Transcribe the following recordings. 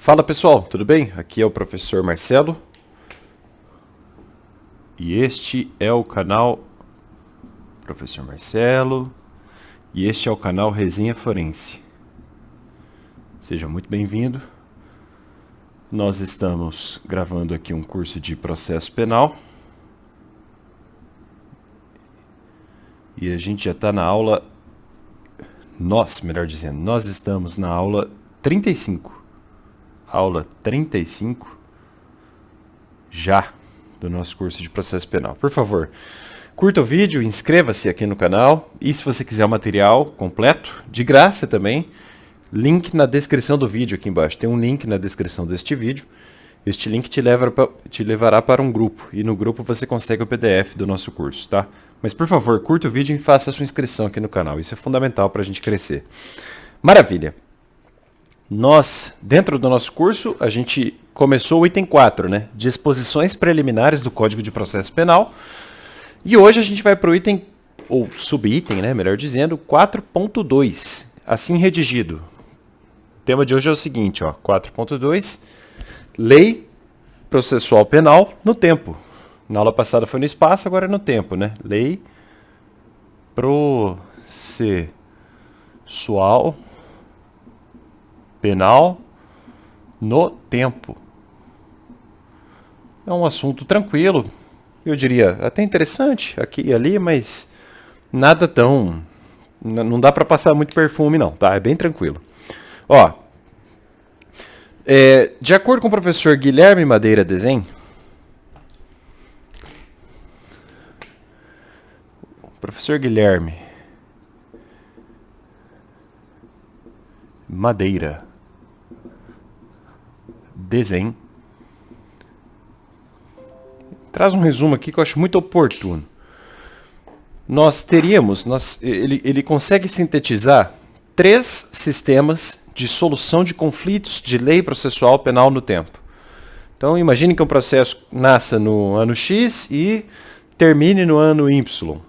Fala pessoal, tudo bem? Aqui é o professor Marcelo e este é o canal Professor Marcelo e este é o canal Resenha Forense. Seja muito bem-vindo. Nós estamos gravando aqui um curso de processo penal e a gente já está na aula, melhor dizendo, nós estamos na aula 35. Aula 35 já do nosso curso de processo penal. Por favor, curta o vídeo, inscreva-se aqui no canal e se você quiser o material completo, de graça também, link na descrição do vídeo aqui embaixo. Tem um link na descrição deste vídeo. Este link te levará para um grupo e no grupo você consegue o PDF do nosso curso, tá? Mas por favor, curta o vídeo e faça a sua inscrição aqui no canal. Isso é fundamental para a gente crescer. Maravilha! Nós, dentro do nosso curso, a gente começou o item 4, né? Disposições preliminares do Código de Processo Penal. E hoje a gente vai para o item, ou subitem, né? Melhor dizendo, 4.2, assim redigido. O tema de hoje é o seguinte, ó, 4.2, Lei Processual Penal no tempo. Na aula passada foi no espaço, agora é no tempo, né? Lei Processual Penal no tempo. É um assunto tranquilo, eu diria até interessante aqui e ali, mas nada tão... não dá para passar muito perfume não, tá? É bem tranquilo. Ó, de acordo com o professor Guilherme Madeira Desen, professor Guilherme Madeira Desen traz um resumo aqui que eu acho muito oportuno. Ele consegue sintetizar 3 sistemas de solução de conflitos de lei processual penal no tempo. Então, imagine que um processo nasça no ano X e termine no ano Y.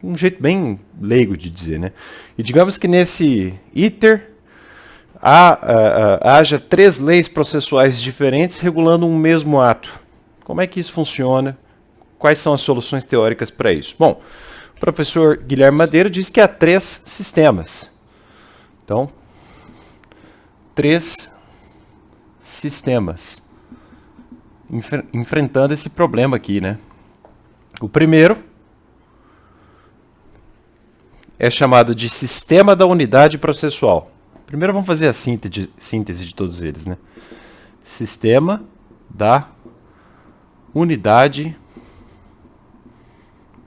Um jeito bem leigo de dizer, né? E digamos que nesse iter haja 3 leis processuais diferentes regulando um mesmo ato. Como é que isso funciona? Quais são as soluções teóricas para isso? Bom, o professor Guilherme Madeira diz que há 3 sistemas. Então, 3 sistemas enfrentando esse problema aqui, né? O primeiro é chamado de sistema da unidade processual. Primeiro vamos fazer a síntese de todos eles, né? Sistema da unidade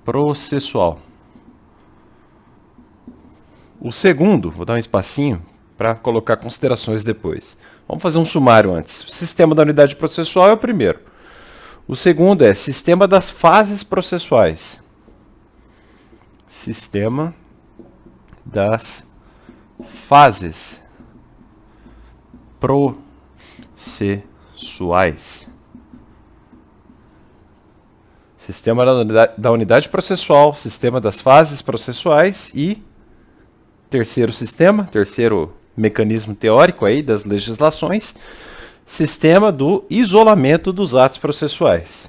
processual. O segundo, vou dar um espacinho para colocar considerações depois. Vamos fazer um sumário antes. O sistema da unidade processual é o primeiro. O segundo é sistema das fases processuais. Sistema das fases processuais. Sistema da unidade processual, sistema das fases processuais e terceiro mecanismo teórico aí das legislações, sistema do isolamento dos atos processuais.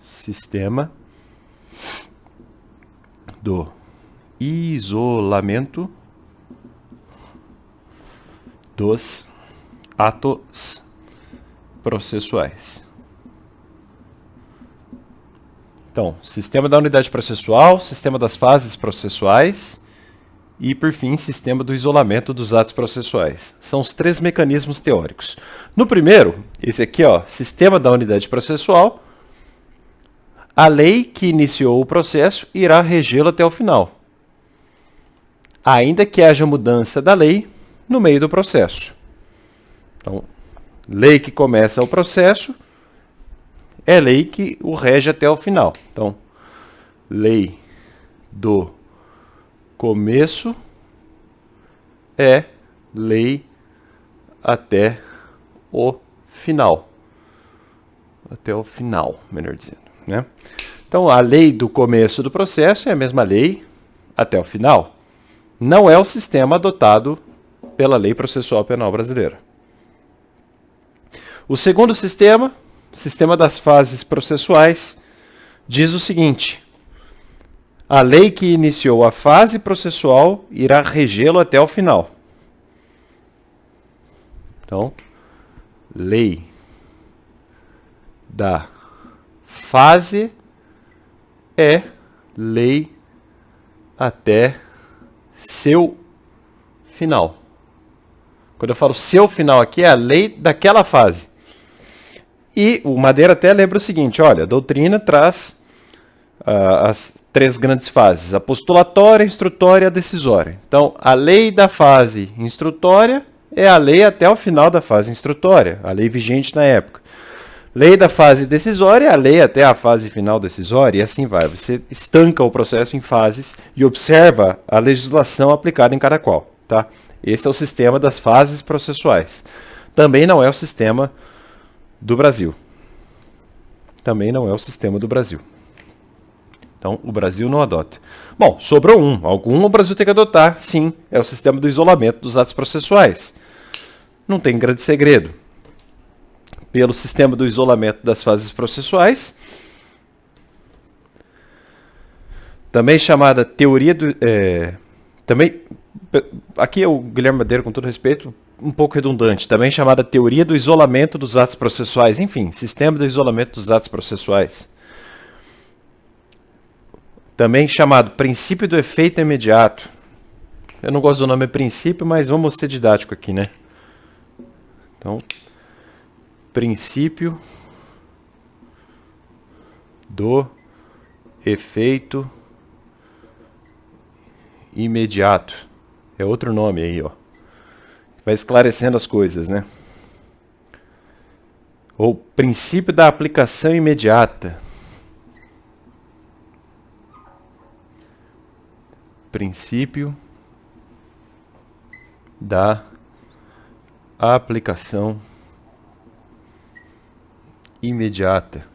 Sistema do isolamento dos atos processuais. Então, sistema da unidade processual, sistema das fases processuais e, por fim, sistema do isolamento dos atos processuais. São os 3 mecanismos teóricos. No primeiro, esse aqui, ó, sistema da unidade processual, a lei que iniciou o processo irá regê-lo até o final, ainda que haja mudança da lei no meio do processo. Então, lei que começa o processo é lei que o rege até o final. Então, lei do começo é lei até o final. Até o final, melhor dizendo, né? Então, a lei do começo do processo é a mesma lei até o final. Não é o sistema adotado pela Lei Processual Penal Brasileira. O segundo sistema, sistema das fases processuais, diz o seguinte: a lei que iniciou a fase processual irá regê-lo até o final. Então, lei da fase é lei até seu final. Quando eu falo seu final aqui, é a lei daquela fase. E o Madeira até lembra o seguinte, olha, a doutrina traz as três grandes fases, a postulatória, a instrutória e a decisória. Então, a lei da fase instrutória é a lei até o final da fase instrutória, a lei vigente na época. Lei da fase decisória é a lei até a fase final decisória, e assim vai. Você estanca o processo em fases e observa a legislação aplicada em cada qual. Tá? Esse é o sistema das fases processuais. Também não é o sistema do Brasil. Também não é o sistema do Brasil. Então, o Brasil não adota. Bom, sobrou um. Algum o Brasil tem que adotar, sim. É o sistema do isolamento dos atos processuais. Não tem grande segredo. Pelo sistema do isolamento das fases processuais, também chamada teoria do... também, aqui é o Guilherme Madeira, com todo respeito, um pouco redundante, também chamada teoria do isolamento dos atos processuais, enfim, sistema do isolamento dos atos processuais. Também chamado princípio do efeito imediato. Eu não gosto do nome princípio, mas vamos ser didático aqui, né? Então, princípio do efeito imediato. É outro nome aí, ó. Vai esclarecendo as coisas, né? Ou princípio da aplicação imediata. Princípio da aplicação imediata.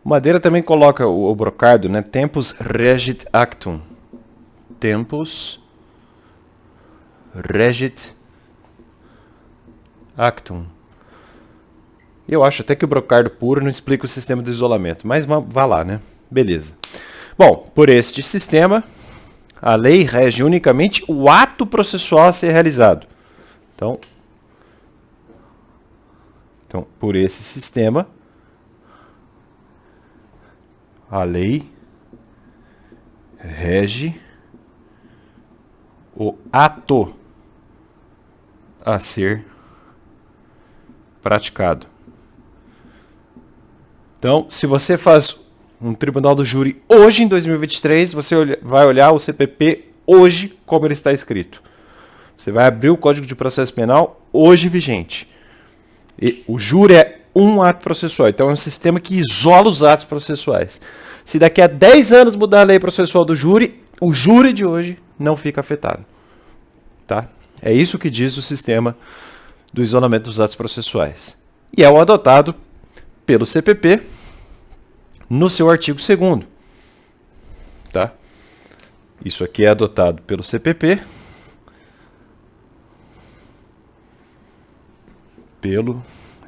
O Madeira também coloca o Brocardo, né? Tempus regit actum. Tempus regit actum. Eu acho até que o Brocardo puro não explica o sistema do isolamento, mas vá lá, né? Beleza. Bom, por este sistema, a lei rege unicamente o ato processual a ser realizado. Então, por esse sistema, a lei rege o ato a ser praticado. Então, se você faz um tribunal do júri hoje, em 2023, você vai olhar o CPP hoje, como ele está escrito. Você vai abrir o Código de Processo Penal hoje vigente. E o júri é um ato processual, então é um sistema que isola os atos processuais. Se daqui a 10 anos mudar a lei processual do júri, o júri de hoje não fica afetado. Tá? É isso que diz o sistema do isolamento dos atos processuais. E é o adotado pelo CPP no seu artigo 2º. Tá? Isso aqui é adotado pelo CPP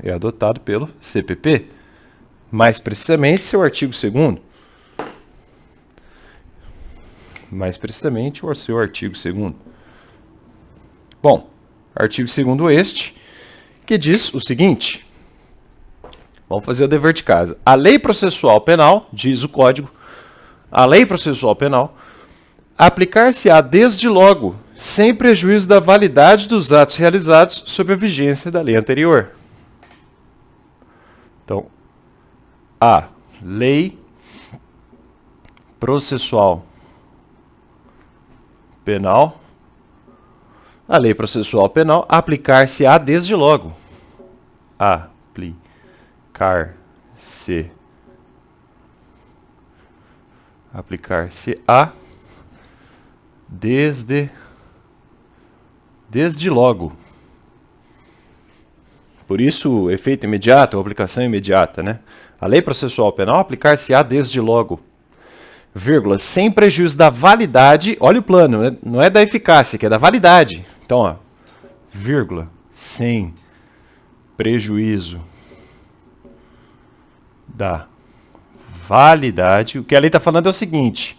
é adotado pelo CPP, mais precisamente seu artigo 2º. Mais precisamente o seu artigo 2º. Bom, artigo 2º este, que diz o seguinte, vamos fazer o dever de casa. A lei processual penal, diz o Código, a lei processual penal, aplicar-se-á desde logo, sem prejuízo da validade dos atos realizados sob a vigência da lei anterior. Então, a lei processual penal, a lei processual penal aplicar-se-á desde logo. Aplicar-se-á desde logo. Por isso, efeito imediato ou aplicação imediata, né? A lei processual penal aplicar-se-á desde logo, vírgula, sem prejuízo da validade, olha o plano, né? Não é da eficácia, que é da validade. Então, ó, vírgula, sem prejuízo da validade. O que a lei está falando é o seguinte: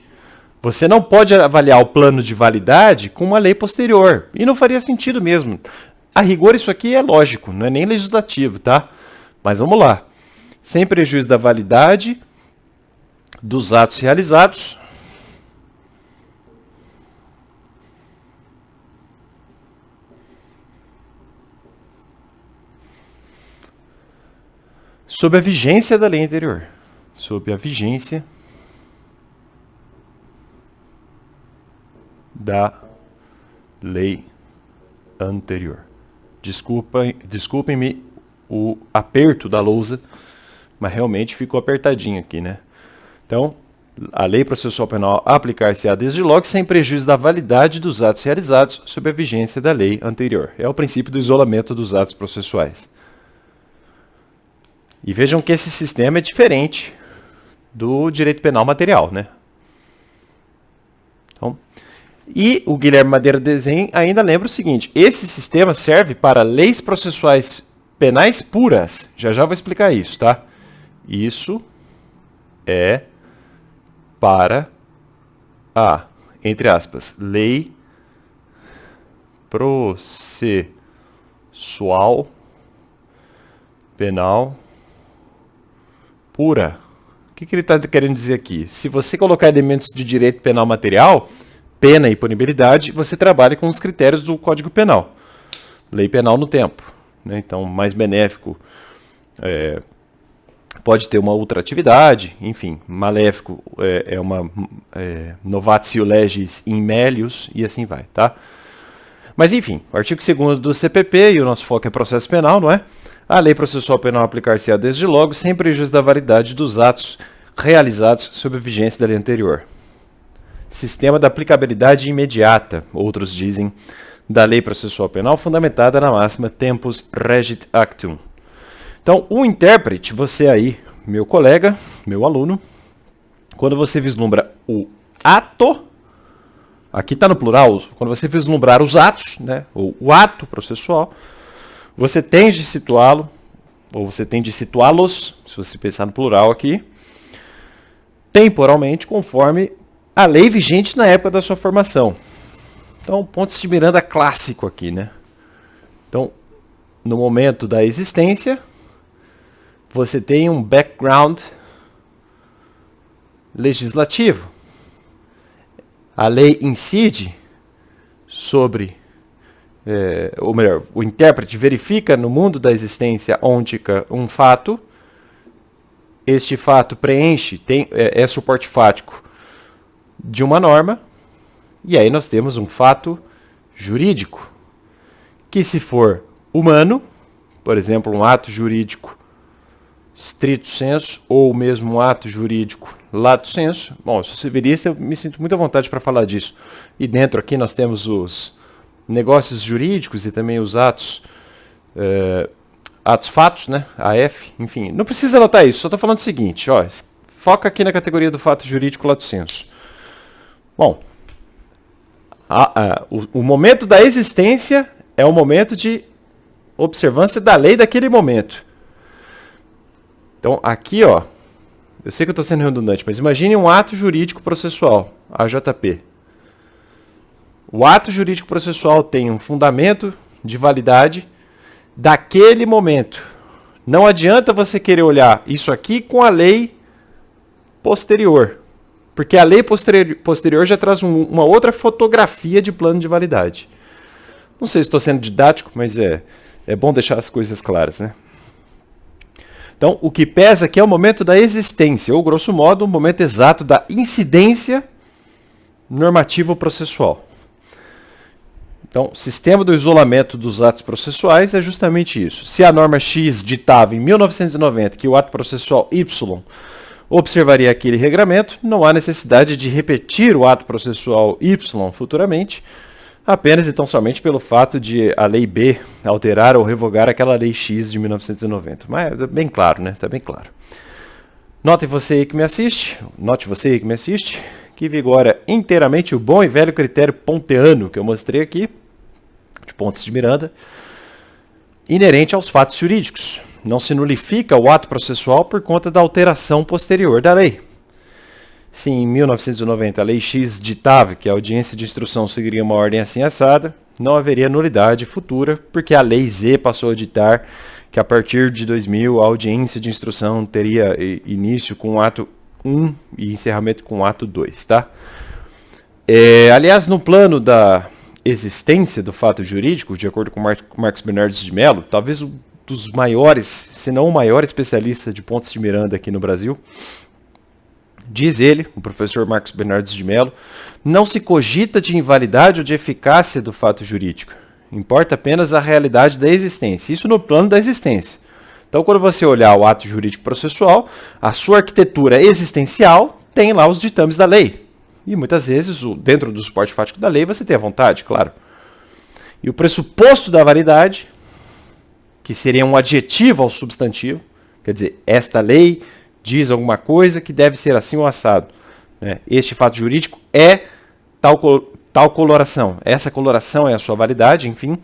você não pode avaliar o plano de validade com uma lei posterior. E não faria sentido mesmo. A rigor, isso aqui é lógico, não é nem legislativo, tá? Mas vamos lá. Sem prejuízo da validade dos atos realizados sob a vigência da lei anterior. Sob a vigência da lei anterior. Desculpem-me o aperto da lousa, mas realmente ficou apertadinho aqui, né? Então, a lei processual penal aplicar-se-á desde logo sem prejuízo da validade dos atos realizados sob a vigência da lei anterior. É o princípio do isolamento dos atos processuais. E vejam que esse sistema é diferente do direito penal material, né? Então, e o Guilherme Madeira Desenho ainda lembra o seguinte: esse sistema serve para leis processuais penais puras. Já já vou explicar isso, tá? Isso é para a, entre aspas, lei processual penal pura. O que ele está querendo dizer aqui? Se você colocar elementos de direito penal material, pena e punibilidade, você trabalha com os critérios do Código Penal. Lei penal no tempo, né? Então, mais benéfico pode ter uma outra atividade, enfim, maléfico é uma novatio legis in melius e assim vai, tá? Mas enfim, o artigo 2º do CPP, e o nosso foco é processo penal, não é? A lei processual penal aplicar-se-á desde logo sem prejuízo da validade dos atos realizados sob a vigência da lei anterior. Sistema da aplicabilidade imediata, outros dizem, da lei processual penal fundamentada na máxima tempus regit actum. Então, o intérprete, você aí, meu colega, meu aluno, quando você vislumbra o ato, aqui está no plural, quando você vislumbrar os atos, né, ou o ato processual, você tem de situá-lo, ou você tem de situá-los, se você pensar no plural aqui, temporalmente, conforme a lei vigente na época da sua formação. Então, pontos de Miranda clássico aqui, né? Então, no momento da existência, você tem um background legislativo. A lei incide sobre, ou melhor, o intérprete verifica no mundo da existência ôntica um fato. Este fato preenche, é suporte fático de uma norma, e aí nós temos um fato jurídico, que se for humano, por exemplo, um ato jurídico stricto sensu, ou mesmo um ato jurídico lato sensu, bom, eu sou civilista, eu me sinto muito à vontade para falar disso, e dentro aqui nós temos os negócios jurídicos e também os atos fatos, né, AF, enfim, não precisa anotar isso, só estou falando o seguinte, ó, foca aqui na categoria do fato jurídico lato sensu. Bom, o momento da existência é o momento de observância da lei daquele momento. Então, aqui, ó, eu sei que eu estou sendo redundante, mas imagine um ato jurídico processual, AJP. O ato jurídico processual tem um fundamento de validade daquele momento. Não adianta você querer olhar isso aqui com a lei posterior. Porque a lei posterior já traz uma outra fotografia de plano de validade. Não sei se estou sendo didático, mas é bom deixar as coisas claras, né? Então, o que pesa aqui é o momento da existência, ou, grosso modo, o momento exato da incidência normativa processual. Então, o sistema do isolamento dos atos processuais é justamente isso. Se a norma X ditava em 1990 que o ato processual Y observaria aquele regramento, não há necessidade de repetir o ato processual Y futuramente, apenas e tão somente pelo fato de a lei B alterar ou revogar aquela lei X de 1990. Mas é bem claro, né? Está bem claro. Note você aí que me assiste, que vigora inteiramente o bom e velho critério ponteano que eu mostrei aqui, de Pontes de Miranda. inerente aos fatos jurídicos. Não se nulifica o ato processual por conta da alteração posterior da lei. Se em 1990 a Lei X ditava que a audiência de instrução seguiria uma ordem assim assada, não haveria nulidade futura, porque a Lei Z passou a ditar que a partir de 2000 a audiência de instrução teria início com o ato 1 e encerramento com o ato 2, tá? Aliás, no plano da existência do fato jurídico, de acordo com Marcos Bernardes de Mello, talvez um dos maiores, se não o maior especialista de Pontes de Miranda aqui no Brasil, diz ele, o professor Marcos Bernardes de Mello, não se cogita de invalidade ou de eficácia do fato jurídico. Importa apenas a realidade da existência. Isso no plano da existência. Então, quando você olhar o ato jurídico processual, a sua arquitetura existencial tem lá os ditames da lei. E muitas vezes, dentro do suporte fático da lei, você tem a vontade, claro. E o pressuposto da validade, que seria um adjetivo ao substantivo, quer dizer, esta lei diz alguma coisa que deve ser assim ou assado. Este fato jurídico é tal coloração. Essa coloração é a sua validade, enfim.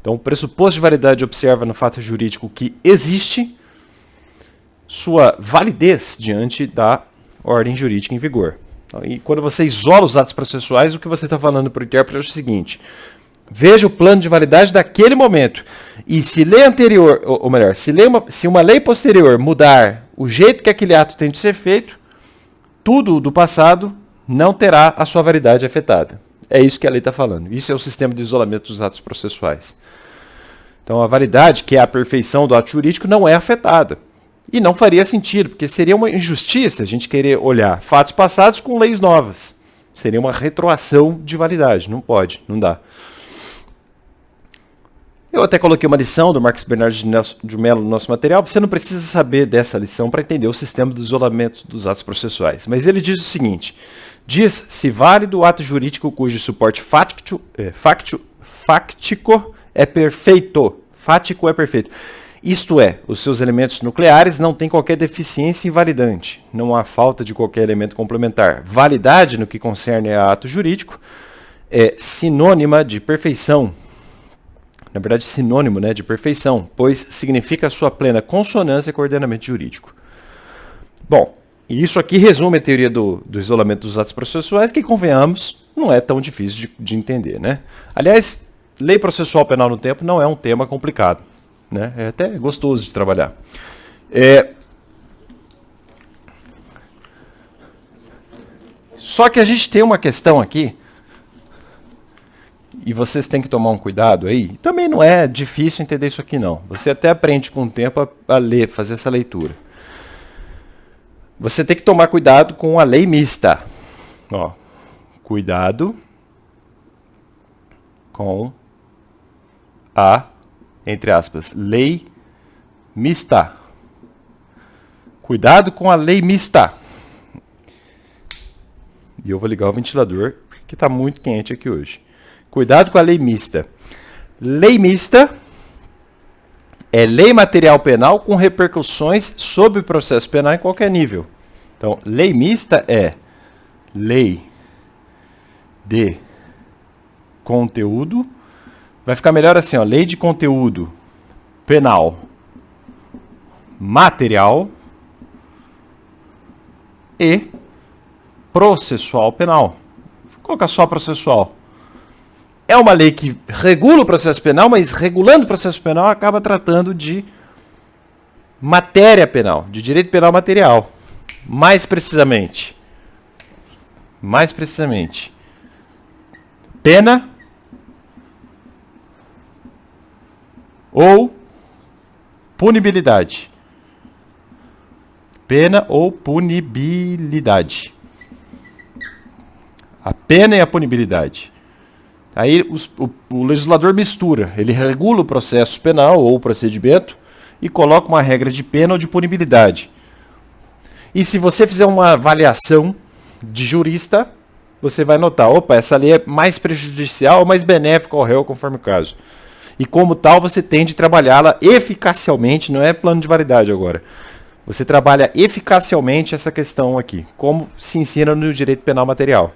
Então, o pressuposto de validade observa no fato jurídico que existe sua validez diante da ordem jurídica em vigor. E quando você isola os atos processuais, o que você está falando para o intérprete é o seguinte: veja o plano de validade daquele momento. E se lei anterior, ou melhor, se uma lei posterior mudar o jeito que aquele ato tem de ser feito, tudo do passado não terá a sua validade afetada. É isso que a lei está falando. Isso é o sistema de isolamento dos atos processuais. Então, a validade, que é a perfeição do ato jurídico, não é afetada. E não faria sentido, porque seria uma injustiça a gente querer olhar fatos passados com leis novas. Seria uma retroação de validade. Não pode, não dá. Eu até coloquei uma lição do Marcos Bernardes de Mello no nosso material. Você não precisa saber dessa lição para entender o sistema do isolamento dos atos processuais. Mas ele diz o seguinte: diz-se válido o ato jurídico cujo suporte fático é perfeito. Fático é perfeito. Isto é, os seus elementos nucleares não têm qualquer deficiência invalidante. Não há falta de qualquer elemento complementar. Validade, no que concerne a ato jurídico, é sinônima de perfeição. Na verdade, sinônimo, de perfeição, pois significa a sua plena consonância com o ordenamento jurídico. Bom, e isso aqui resume a teoria do isolamento dos atos processuais, que, convenhamos, não é tão difícil de entender, Aliás, lei processual penal no tempo não é um tema complicado, É até gostoso de trabalhar. Só que a gente tem uma questão aqui, e vocês têm que tomar um cuidado aí. Também não é difícil entender isso aqui, não. Você até aprende com o tempo a ler, fazer essa leitura. Você tem que tomar cuidado com a lei mista. Cuidado com a, entre aspas, lei mista. Cuidado com a lei mista. E eu vou ligar o ventilador, porque está muito quente aqui hoje. Cuidado com a lei mista. Lei mista é lei material penal com repercussões sobre o processo penal em qualquer nível. Então, lei mista é lei de conteúdo. Vai ficar melhor assim, lei de conteúdo penal material e processual penal. Vou colocar só processual. É uma lei que regula o processo penal, mas regulando o processo penal acaba tratando de matéria penal, de direito penal material. Mais precisamente, pena ou punibilidade. Pena ou punibilidade. A pena e a punibilidade. Aí o legislador mistura, ele regula o processo penal ou o procedimento e coloca uma regra de pena ou de punibilidade. E se você fizer uma avaliação de jurista, você vai notar, essa lei é mais prejudicial ou mais benéfica ao réu, conforme o caso. E como tal, você tem de trabalhá-la eficacialmente, não é plano de validade agora. Você trabalha eficacialmente essa questão aqui, como se ensina no direito penal material.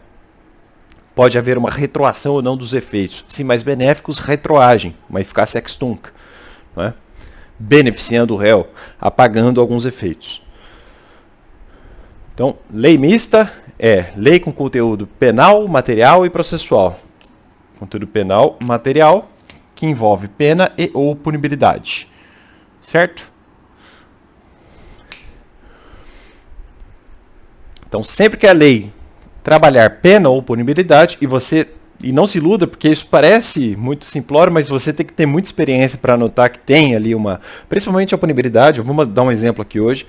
Pode haver uma retroação ou não dos efeitos. Se mais benéficos, retroagem, uma eficácia ex tunc. Não é? beneficiando o réu, apagando alguns efeitos. Então, lei mista é lei com conteúdo penal, material e processual. Conteúdo penal, material, que envolve pena e ou punibilidade. Certo? Então, sempre que a lei trabalhar pena ou punibilidade, e não se iluda, porque isso parece muito simplório, mas você tem que ter muita experiência para notar que tem ali principalmente a punibilidade. Vamos dar um exemplo aqui hoje.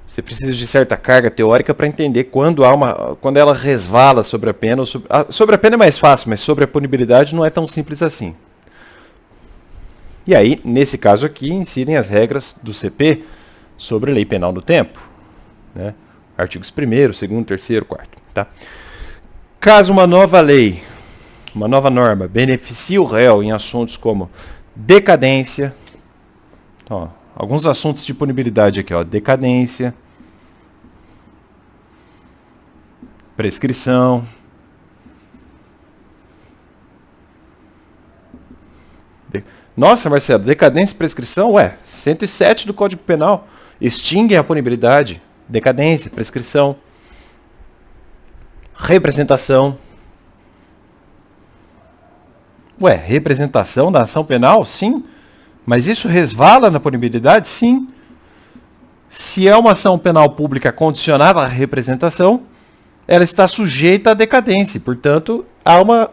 Você precisa de certa carga teórica para entender quando ela resvala sobre a pena. Sobre a pena é mais fácil, mas sobre a punibilidade não é tão simples assim. E aí, nesse caso aqui, incidem as regras do CP sobre a lei penal do tempo, né? Artigos 1º, 2º, 3º, 4º. Tá? Caso uma nova lei, uma nova norma, beneficie o réu em assuntos como decadência, ó, alguns assuntos de punibilidade aqui, ó, decadência, prescrição, Nossa, Marcelo, decadência e prescrição? Ué, 107 do Código Penal extinguem a punibilidade. Decadência, prescrição, representação. Ué, representação da ação penal? Sim. Mas isso resvala na punibilidade? Sim. Se é uma ação penal pública condicionada à representação, ela está sujeita à decadência. Portanto, há uma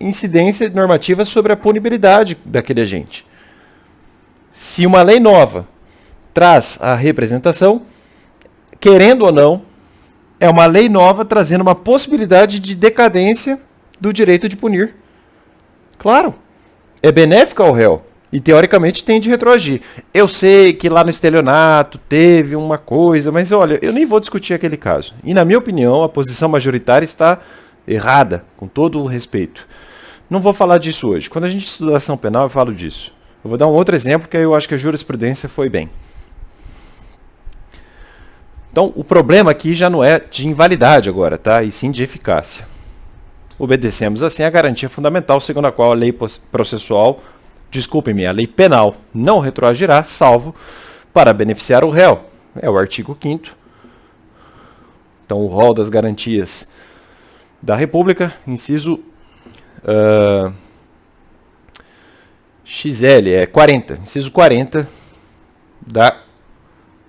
incidência normativa sobre a punibilidade daquele agente. Se uma lei nova traz a representação, querendo ou não, é uma lei nova trazendo uma possibilidade de decadência do direito de punir. Claro, é benéfica ao réu e teoricamente tem de retroagir. Eu sei que lá no estelionato teve uma coisa, mas olha, eu nem vou discutir aquele caso. E na minha opinião, a posição majoritária está errada, com todo o respeito. Não vou falar disso hoje. Quando a gente estuda ação penal, eu falo disso. Eu vou dar um outro exemplo, que aí eu acho que a jurisprudência foi bem. Então, o problema aqui já não é de invalidade agora, tá? E sim de eficácia. Obedecemos assim a garantia fundamental, segundo a qual a lei processual, a lei penal não retroagirá, salvo para beneficiar o réu. É o artigo 5º. Então, o rol das garantias da República, inciso XL, é 40, inciso 40 da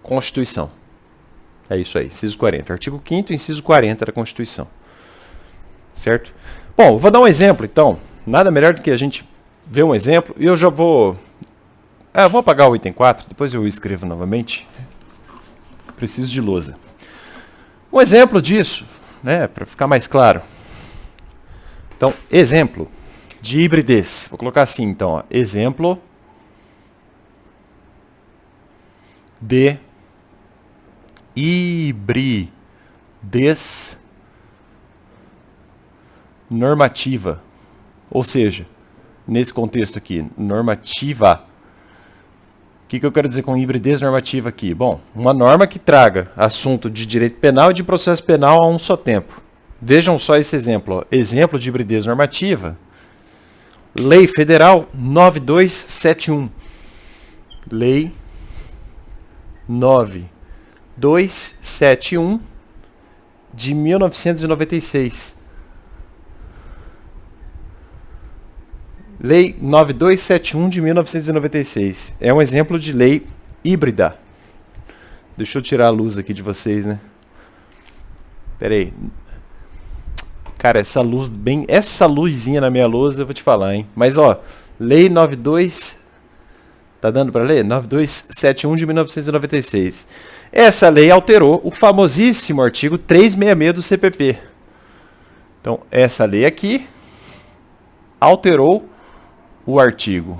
Constituição. É isso aí, inciso 40. Artigo 5º, inciso 40 da Constituição. Certo? Bom, vou dar um exemplo, então. Nada melhor do que a gente ver um exemplo. E eu já vou... vou apagar o item 4, depois eu escrevo novamente. Preciso de lousa. Um exemplo disso, né, para ficar mais claro. Então, exemplo de hibridez. Vou colocar assim, então. Ó, exemplo de hibridez normativa. Ou seja, nesse contexto aqui, normativa. O que eu quero dizer com hibridez normativa aqui? Bom, uma norma que traga assunto de direito penal e de processo penal a um só tempo. Vejam só esse exemplo. Ó. Exemplo de hibridez normativa. Lei Federal 9271. Lei 9271 de 1996. Lei 9271 de 1996. É um exemplo de lei híbrida. Deixa eu tirar a luz aqui de vocês, né? Pera aí. Cara, essa luzinha na minha lousa, eu vou te falar, hein? Mas, ó, lei 92... Tá dando para ler? 9271 de 1996. Essa lei alterou o famosíssimo artigo 366 do CPP. Então, essa lei aqui alterou o artigo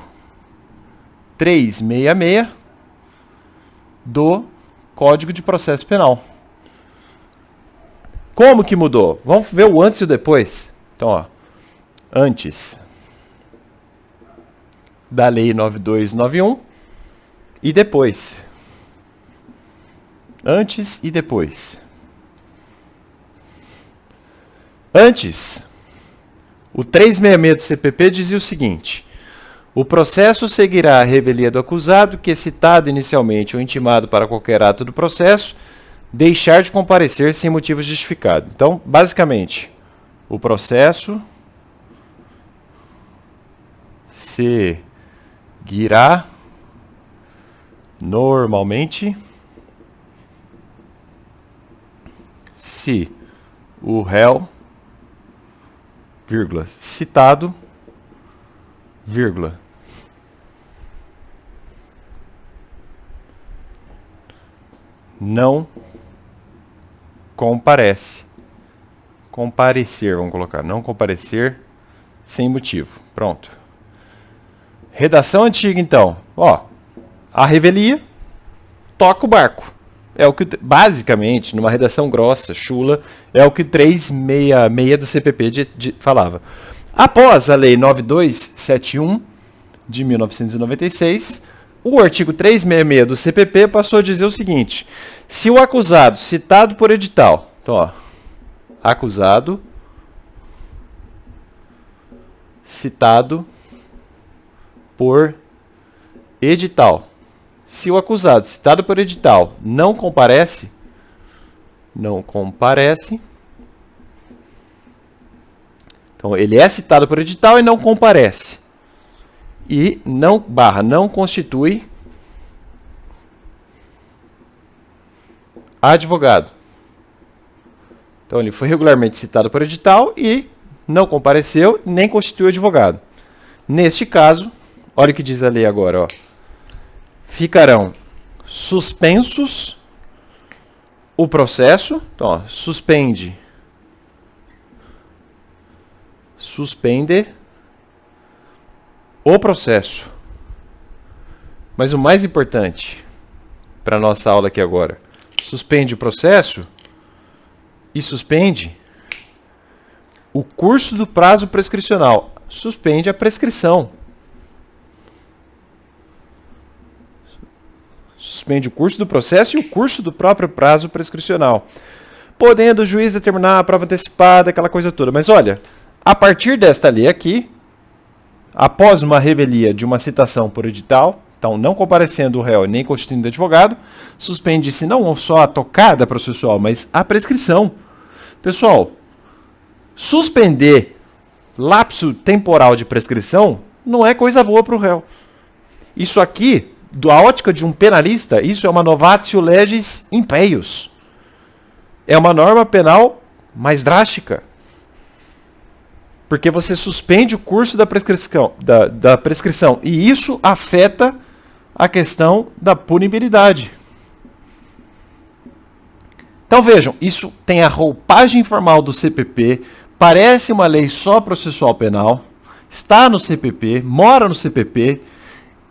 366 do Código de Processo Penal. Como que mudou? Vamos ver o antes e o depois. Então, ó, antes da Lei 9291 e depois. Antes e depois. Antes, o 366 do CPP dizia o seguinte: O processo seguirá a revelia do acusado, que é citado inicialmente ou intimado para qualquer ato do processo, deixar de comparecer sem motivo justificado. Então, basicamente, o processo seguirá normalmente se o réu, vírgula, citado, vírgula, não comparece. Comparecer, vamos colocar, não comparecer sem motivo. Pronto. Redação antiga, então. Ó, a revelia toca o barco. É o que, basicamente, numa redação grossa, chula, é o que o 366 do CPP falava. Após a Lei 9271 de 1996, o artigo 366 do CPP passou a dizer o seguinte: se o acusado citado por edital, então, ó, acusado citado por edital. Se o acusado citado por edital não comparece, então ele é citado por edital e não comparece. E não constitui advogado. Então ele foi regularmente citado por edital e não compareceu, nem constituiu advogado. Neste caso, olha o que diz a lei agora, ó. Ficarão suspensos o processo, então, ó, suspende o processo. Mas o mais importante para a nossa aula aqui agora, suspende o processo e suspende o curso do prazo prescricional. Suspende a prescrição. Suspende o curso do processo e o curso do próprio prazo prescricional. Podendo o juiz determinar a prova antecipada, aquela coisa toda. Mas olha, a partir desta lei aqui, após uma revelia de uma citação por edital, então não comparecendo o réu nem constituindo advogado, suspende-se não só a tocada processual, mas a prescrição. Pessoal, suspender lapso temporal de prescrição não é coisa boa para o réu. Isso aqui, da ótica de um penalista, isso é uma novatio legis impeius. É uma norma penal mais drástica. Porque você suspende o curso da prescrição. E isso afeta a questão da punibilidade. Então vejam, isso tem a roupagem formal do CPP, parece uma lei só processual penal, está no CPP, mora no CPP,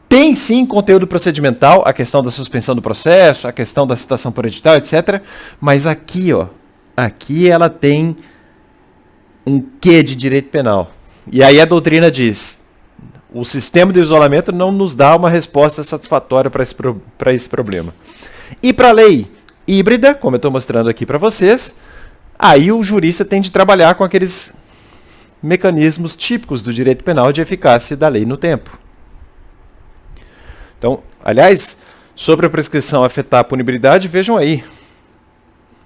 tem sim conteúdo procedimental, a questão da suspensão do processo, a questão da citação por edital, etc. Mas aqui, ó, aqui ela tem um quê de direito penal. E aí a doutrina diz, o sistema de isolamento não nos dá uma resposta satisfatória para esse problema. E para a lei híbrida, como eu estou mostrando aqui para vocês, aí o jurista tem de trabalhar com aqueles mecanismos típicos do direito penal de eficácia da lei no tempo. Então, aliás, sobre a prescrição afetar a punibilidade, vejam aí,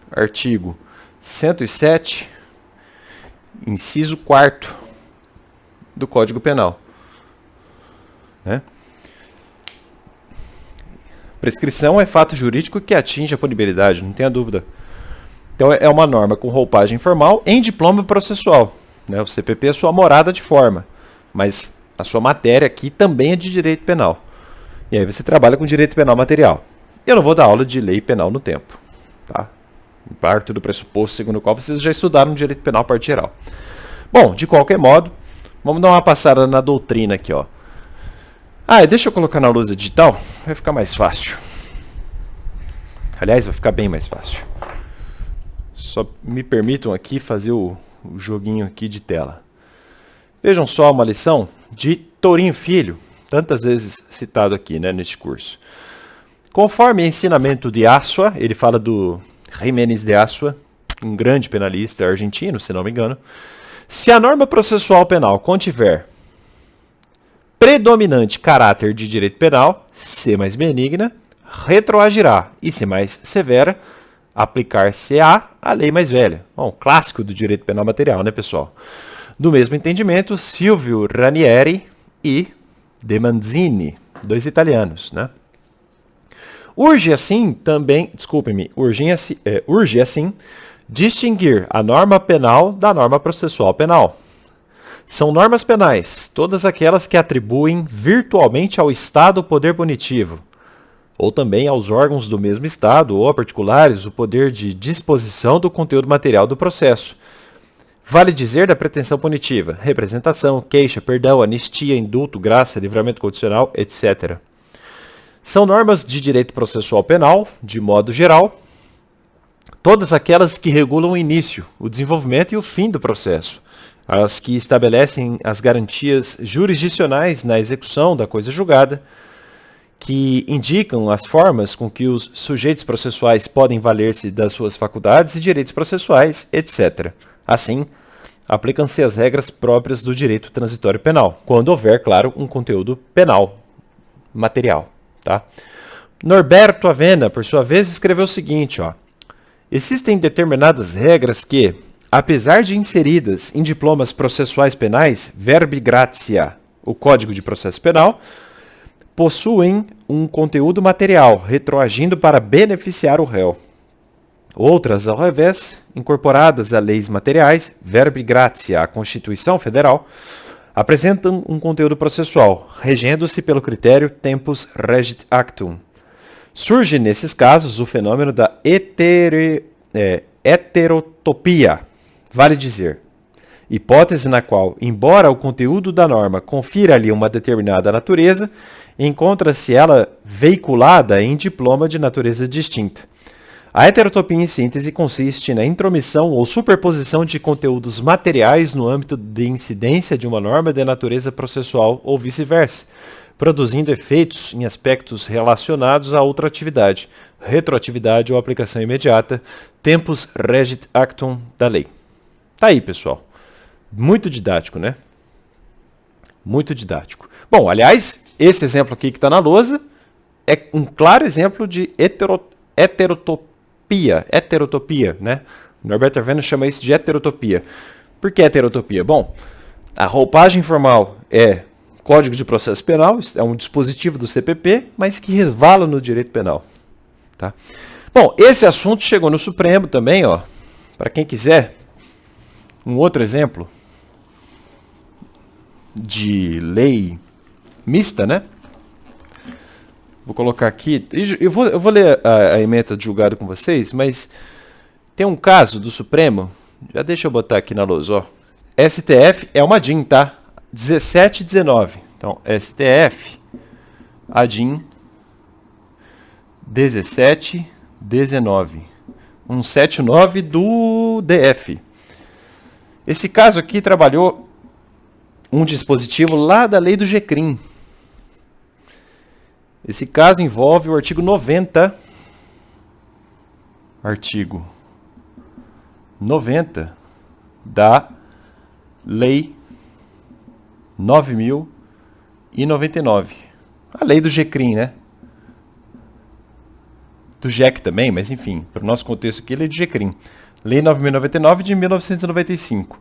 artigo 107, inciso 4º do Código Penal. Né? Prescrição é fato jurídico que atinge a punibilidade, não tenha dúvida. Então é uma norma com roupagem formal em diploma processual. Né? O CPP é sua morada de forma, mas a sua matéria aqui também é de direito penal. E aí você trabalha com direito penal material. Eu não vou dar aula de lei penal no tempo. Tá? Parto do pressuposto segundo o qual vocês já estudaram direito penal parte geral. Bom, de qualquer modo, vamos dar uma passada na doutrina aqui, ó. Ah, deixa eu colocar na lousa digital, vai ficar mais fácil. Aliás, vai ficar bem mais fácil. Só me permitam aqui fazer o joguinho aqui de tela. Vejam só uma lição de Tourinho Filho, tantas vezes citado aqui, né, neste curso. Conforme ensinamento de Asua, ele fala do Jiménez de Asua, um grande penalista argentino, se não me engano. Se a norma processual penal contiver predominante caráter de direito penal, ser mais benigna, retroagirá e ser mais severa, aplicar-se-á a lei mais velha. Bom, clássico do direito penal material, né, pessoal? Do mesmo entendimento, Silvio Ranieri e De Manzini, dois italianos, né? Urge assim também, urge assim distinguir a norma penal da norma processual penal. São normas penais, todas aquelas que atribuem virtualmente ao Estado o poder punitivo, ou também aos órgãos do mesmo Estado ou a particulares o poder de disposição do conteúdo material do processo. Vale dizer da pretensão punitiva, representação, queixa, perdão, anistia, indulto, graça, livramento condicional, etc. São normas de direito processual penal, de modo geral, todas aquelas que regulam o início, o desenvolvimento e o fim do processo, as que estabelecem as garantias jurisdicionais na execução da coisa julgada, que indicam as formas com que os sujeitos processuais podem valer-se das suas faculdades e direitos processuais, etc. Assim, aplicam-se as regras próprias do direito transitório penal, quando houver, claro, um conteúdo penal material. Tá? Norberto Avena, por sua vez, escreveu o seguinte, ó: existem determinadas regras que, apesar de inseridas em diplomas processuais penais, verbi gratia, o Código de Processo Penal, possuem um conteúdo material, retroagindo para beneficiar o réu. Outras, ao revés, incorporadas a leis materiais, verbi gratia, a Constituição Federal, apresentam um conteúdo processual, regendo-se pelo critério tempus regit actum. Surge, nesses casos, o fenômeno da heterotopia, vale dizer, hipótese na qual, embora o conteúdo da norma confira-lhe uma determinada natureza, encontra-se ela veiculada em diploma de natureza distinta. A heterotopia, em síntese, consiste na intromissão ou superposição de conteúdos materiais no âmbito de incidência de uma norma de natureza processual ou vice-versa, produzindo efeitos em aspectos relacionados a outra atividade, retroatividade ou aplicação imediata, tempus regit actum da lei. Tá aí, pessoal. Muito didático, né? Muito didático. Bom, aliás, esse exemplo aqui que está na lousa é um claro exemplo de heterotopia, né? Norberto Avena chama isso de heterotopia. Por que heterotopia? Bom, a roupagem formal é Código de Processo Penal, é um dispositivo do CPP, mas que resvala no direito penal. Tá? Bom, esse assunto chegou no Supremo também, ó. Para quem quiser, um outro exemplo de lei mista, né? Vou colocar aqui, eu vou ler a ementa de julgado com vocês, mas tem um caso do Supremo, já deixa eu botar aqui na luz, ó. STF é uma DIN, tá? 17 e 19. Então, STF, a DIN 17, 19. 179 do DF. Esse caso aqui trabalhou um dispositivo lá da lei do GCRIM. Esse caso envolve o artigo 90. Artigo 90 da Lei 9.099. A lei do GCRIM, né? Do GEC também, mas enfim, para o nosso contexto aqui, lei do GCRIM. Lei 9.099 de 1995.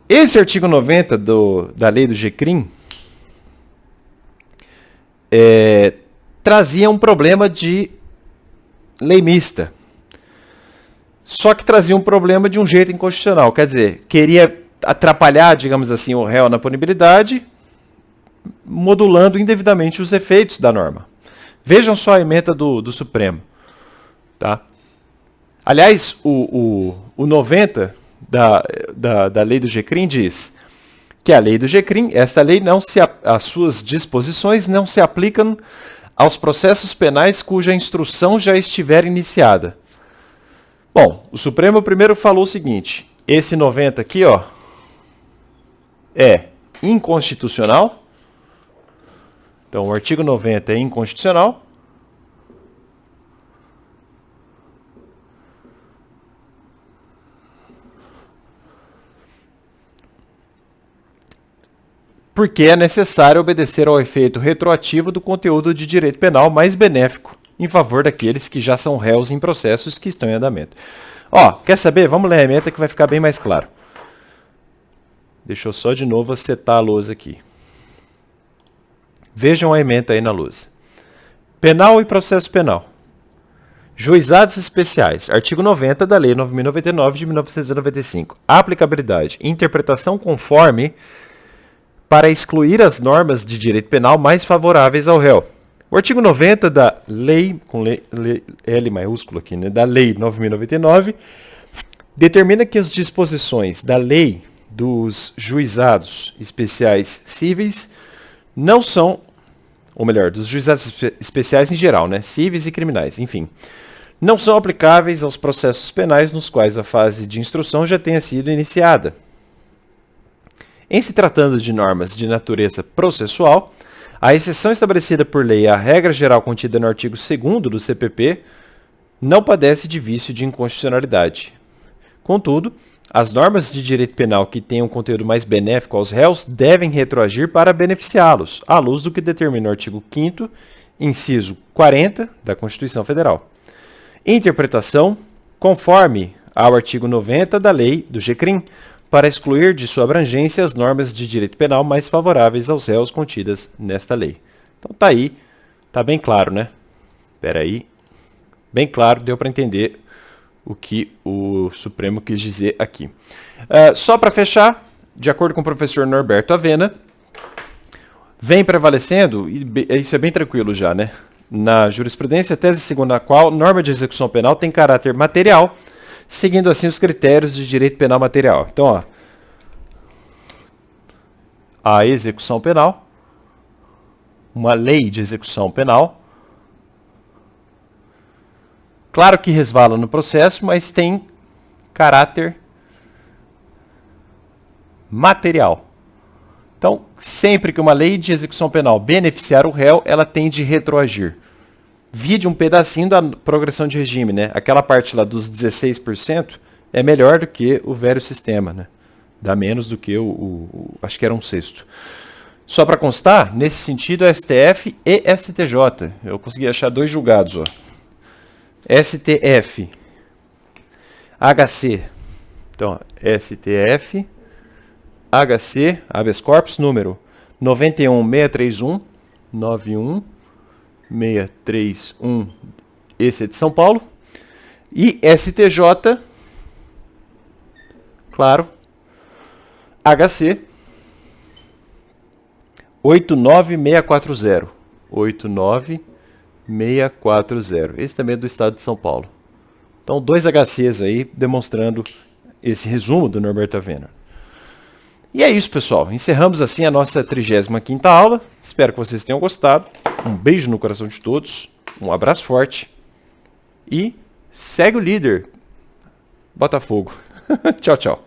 Esse artigo 90 da lei do GCRIM trazia um problema de lei mista. Só que trazia um problema de um jeito inconstitucional. Quer dizer, queria atrapalhar, digamos assim, o réu na punibilidade, modulando indevidamente os efeitos da norma. Vejam só a ementa do Supremo. Tá? Aliás, o 90 da lei do GCRIM diz que a lei do GCRIM, esta lei, as suas disposições não se aplicam aos processos penais cuja instrução já estiver iniciada. Bom, o Supremo primeiro falou o seguinte, esse 90 aqui, ó, é inconstitucional. Então, o artigo 90 é inconstitucional. porque é necessário obedecer ao efeito retroativo do conteúdo de direito penal mais benéfico em favor daqueles que já são réus em processos que estão em andamento. Ó, quer saber? Vamos ler a ementa que vai ficar bem mais claro. Deixa eu só de novo setar a lousa aqui. Vejam a ementa aí na lousa. Penal e processo penal. Juizados especiais. Artigo 90 da Lei 9.099 de 1995. Aplicabilidade. Interpretação conforme para excluir as normas de direito penal mais favoráveis ao réu. O artigo 90 da Lei, com L maiúsculo aqui, né, da Lei 9.099, determina que as disposições da Lei dos Juizados Especiais Cíveis não são, ou melhor, dos juizados especiais em geral, né, cíveis e criminais, enfim, não são aplicáveis aos processos penais nos quais a fase de instrução já tenha sido iniciada. Em se tratando de normas de natureza processual, a exceção estabelecida por lei à regra geral contida no artigo 2º do CPP não padece de vício de inconstitucionalidade. Contudo, as normas de direito penal que tenham conteúdo mais benéfico aos réus devem retroagir para beneficiá-los, à luz do que determina o artigo 5º, inciso 40 da Constituição Federal. Interpretação conforme ao artigo 90 da lei do GCRIM, para excluir de sua abrangência as normas de direito penal mais favoráveis aos réus contidas nesta lei. Então tá aí, tá bem claro, né? Espera aí, bem claro, deu para entender o que o Supremo quis dizer aqui. Só para fechar, de acordo com o professor Norberto Avena, vem prevalecendo, e isso é bem tranquilo já, né? Na jurisprudência, a tese segundo a qual norma de execução penal tem caráter material, seguindo assim os critérios de direito penal material. Então, ó, a execução penal, uma lei de execução penal, claro que resvala no processo, mas tem caráter material. Então, sempre que uma lei de execução penal beneficiar o réu, ela tem de retroagir. Vide um pedacinho da progressão de regime, né? Aquela parte lá dos 16% é melhor do que o velho sistema, né? Dá menos do que acho que era 1/6. Só para constar, nesse sentido, STF e STJ. Eu consegui achar 2 julgados, ó. STF, HC. Então, STF, HC, habeas corpus, número 91631, 91631, esse é de São Paulo. E STJ, claro, HC 89640. 89640. Esse também é do estado de São Paulo. Então, 2 HCs aí demonstrando esse resumo do Norberto Avena. E é isso, pessoal. Encerramos assim a nossa 35ª aula. Espero que vocês tenham gostado. Um beijo no coração de todos. Um abraço forte. E segue o líder. Botafogo. Tchau, tchau.